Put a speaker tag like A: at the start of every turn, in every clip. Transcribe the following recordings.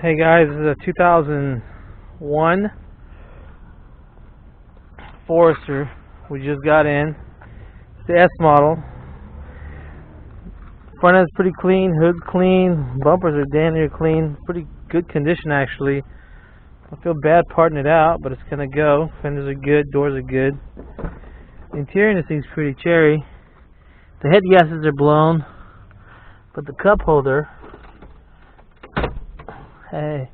A: Hey guys, this is a 2001 Forester. We just got in. It's the S model. Front end's pretty clean, hood's clean, bumpers are damn near clean. Pretty good condition actually. I feel bad parting it out, but it's gonna go. Fenders are good, doors are good. The interior in this thing's pretty cherry. The head gaskets are blown, but the cup holder, hey,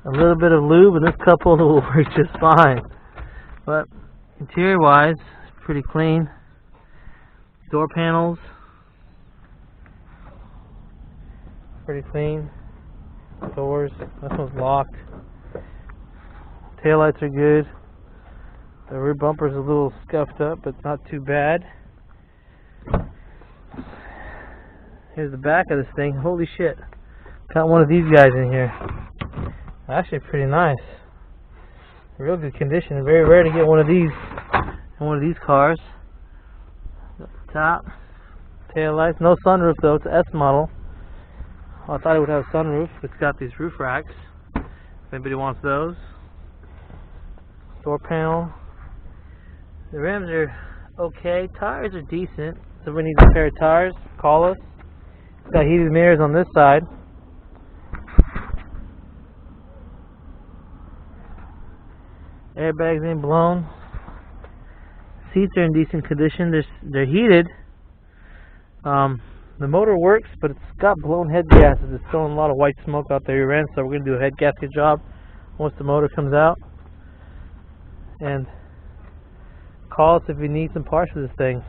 A: a little bit of lube and this cup holder will work just fine. But interior wise, it's pretty clean. Door panels, pretty clean. Doors, this one's locked. Taillights are good. The rear bumper's a little scuffed up, but not too bad. Here's the back of this thing. Holy shit. Got one of these guys in here. Actually pretty nice. Real good condition. Very rare to get one of these in one of these cars. Up the top. Tail lights. No sunroof though. It's an S model. I thought it would have a sunroof. It's got these roof racks. If anybody wants those. Door panel. The rims are okay. Tires are decent. If somebody needs a pair of tires, call us. It's got heated mirrors on this side. Airbags ain't blown. Seats are in decent condition. They're heated. The motor works, but it's got blown head gaskets. It's throwing a lot of white smoke out the rear end, so we're going to do a head gasket job once the motor comes out. And call us if you need some parts for this thing.